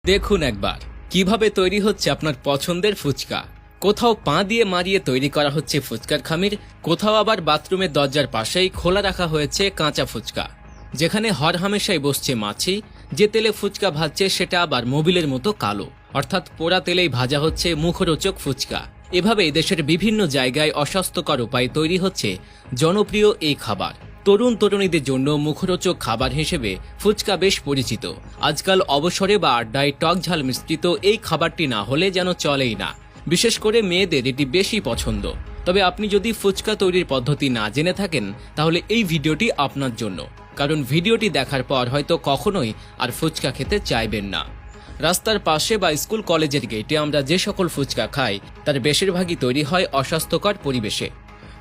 দেখুন একবার কিভাবে তৈরি হচ্ছে আপনার পছন্দের ফুচকা। কোথাও পা দিয়ে মারিয়ে তৈরি করা হচ্ছে ফুচকার খামির, কোথাও আবার বাথরুমের দরজার পাশেই খোলা রাখা হয়েছে কাঁচা ফুচকা, যেখানে হরহামেশাই বসছে মাছি। যে তেলে ফুচকা ভাজছে সেটা আবার মোবিলের মতো কালো, অর্থাৎ পোড়া তেলেই ভাজা হচ্ছে মুখরোচক ফুচকা। এভাবে দেশের বিভিন্ন জায়গায় অস্বাস্থ্যকর উপায়ে তৈরি হচ্ছে জনপ্রিয় এই খাবার। তরুণ তরুণীদের জন্য মুখরোচক খাবার হিসেবে ফুচকা বেশ পরিচিত। আজকাল অবসরে বা আড্ডায় টক ঝাল মিশ্রিত এই খাবারটি না হলে যেন চলেই না। বিশেষ করে মেয়েদের এটি বেশি পছন্দ। তবে আপনি যদি ফুচকা তৈরির পদ্ধতি না জেনে থাকেন তাহলে এই ভিডিওটি আপনার জন্য, কারণ ভিডিওটি দেখার পর হয়তো কখনোই আর ফুচকা খেতে চাইবেন না। রাস্তার পাশে বা স্কুল কলেজের গেটে আমরা যে সকল ফুচকা খাই তার বেশিরভাগই তৈরি হয় অস্বাস্থ্যকর পরিবেশে।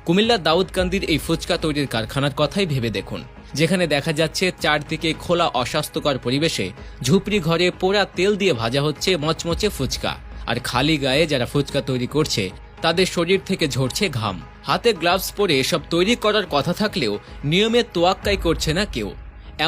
কুমিল্লার দাউদকান্দির এই ফুচকা তৈরির কারখানার কথাই ভেবে দেখুন, যেখানে দেখা যাচ্ছে চারদিকে খোলা অস্বাস্থ্যকর পরিবেশে ঝুপড়ি ঘরে পোড়া তেল দিয়ে ভাজা হচ্ছে মচমচে ফুচকা। আর খালি গায়ে যারা ফুচকা তৈরি করছে তাদের শরীর থেকে ঝরছে ঘাম। হাতে গ্লাভস পরে এসব তৈরি করার কথা থাকলেও নিয়মের তোয়াক্কাই করছে না কেউ।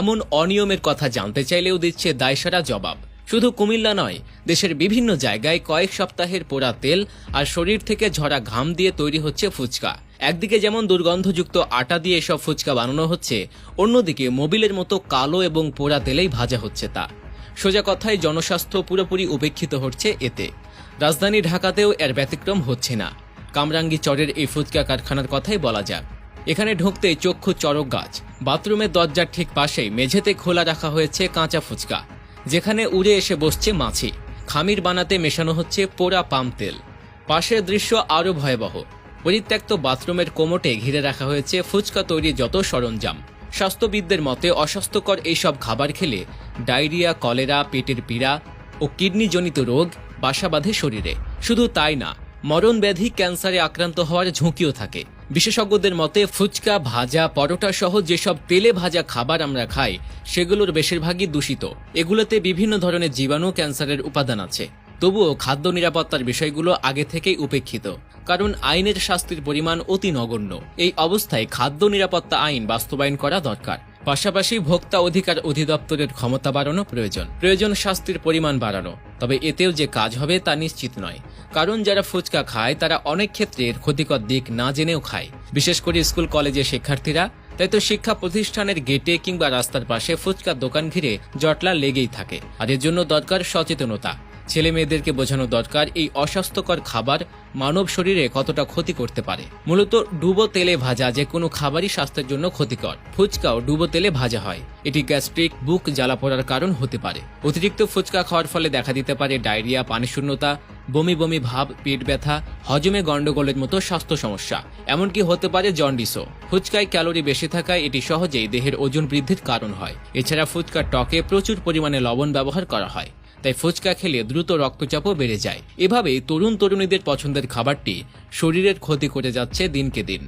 এমন অনিয়মের কথা জানতে চাইলেও দিচ্ছে দায়সারা জবাব। শুধু কুমিল্লা নয়, দেশের বিভিন্ন জায়গায় কয়েক সপ্তাহের পোড়া তেল আর শরীর থেকে ঝরা ঘাম দিয়ে তৈরি হচ্ছে ফুচকা। একদিকে যেমন দুর্গন্ধযুক্ত আটা দিয়ে এসব ফুচকা বানানো হচ্ছে, অন্যদিকে মোবিলের মতো কালো এবং পোড়া তেলেই ভাজা হচ্ছে তা। সোজা কথায় জনস্বাস্থ্য পুরোপুরি উপেক্ষিত হচ্ছে এতে। রাজধানী ঢাকাতেও এর ব্যতিক্রম হচ্ছে না। কামরাঙ্গী চরের এই ফুচকা কারখানার কথাই বলা যাক। এখানে ঢুকতেই চক্ষু চড়ক গাছ। বাথরুমের দরজার ঠিক পাশেই মেঝেতে খোলা রাখা হয়েছে কাঁচা ফুচকা, যেখানে উড়ে এসে বসছে মাছি। খামির বানাতে মেশানো হচ্ছে পোড়া পাম তেল। পাশের দৃশ্য আরও ভয়াবহ। পরিত্যক্ত বাথরুমের কোমটে ঘিরে রাখা হয়েছে ফুচকা তৈরির যত সরঞ্জাম। স্বাস্থ্যবিদদের মতে অস্বাস্থ্যকর এইসব খাবার খেলে ডায়রিয়া, কলেরা, পেটের পীড়া ও কিডনিজনিত রোগ বাসা বাঁধে শরীরে। শুধু তাই না, মরণ ব্যাধি, ক্যান্সারে আক্রান্ত হওয়ার ঝুঁকিও থাকে। বিশেষজ্ঞদের মতে ফুচকা, ভাজা, পরোটা সহ যেসব তেলে ভাজা খাবার আমরা খাই সেগুলোর বেশিরভাগই দূষিত। এগুলোতে বিভিন্ন ধরনের জীবাণু, ক্যান্সারের উপাদান আছে। তবুও খাদ্য নিরাপত্তার বিষয়গুলো আগে থেকেই উপেক্ষিত, কারণ আইনের শাস্তির পরিমাণ অতি নগণ্য। এই অবস্থায় খাদ্য নিরাপত্তা আইন বাস্তবায়ন করা দরকার। পাশাপাশি ভোক্তা অধিকার অধিদপ্তরের ক্ষমতা বাড়ানো প্রয়োজন শাস্তির পরিমাণ বাড়ানো। তবে এতেও যে কাজ হবে তা নিশ্চিত নয়, কারণ যারা ফুচকা খায় তারা অনেক ক্ষেত্রে এর ক্ষতিকর দিক না জেনেও খায়। বিশেষ করে স্কুল কলেজের শিক্ষার্থীরা। তাই তো শিক্ষা প্রতিষ্ঠানের গেটে কিংবা রাস্তার পাশে ফুচকার দোকান ঘিরে জটলা লেগেই থাকে। আর এর জন্য দরকার সচেতনতা। ছেলে মেয়েদেরকে বোঝানো দরকার এই অস্বাস্থ্যকর খাবার মানব শরীরে কতটা ক্ষতি করতে পারে। মূলত ডুবো তেলে ভাজা যে কোনো খাবারই স্বাস্থ্যের জন্য ক্ষতিকর। ফুচকাও ডুবো তেলে ভাজা হয়। এটি গ্যাস্ট্রিক, বুক জ্বালা পোড়ার কারণ হতে পারে। অতিরিক্ত ফুচকা খাওয়ার ফলে দেখা দিতে পারে ডায়রিয়া, পানিশূন্যতা, বমি বমি ভাব, পেট ব্যথা, হজমে গন্ডগোলের মতো স্বাস্থ্য সমস্যা। এমনকি হতে পারে জন্ডিসও। ফুচকায় ক্যালোরি বেশি থাকায় এটি সহজেই দেহের ওজন বৃদ্ধির কারণ হয়। এছাড়া ফুচকার টকে প্রচুর পরিমাণে লবণ ব্যবহার করা হয়, তাই ফুচকা খেলে দ্রুত রক্তচাপও বেড়ে যায়। এভাবেই তরুণ তরুণীদের পছন্দের খাবারটি শরীরের ক্ষতি করে যাচ্ছে দিনকে দিন।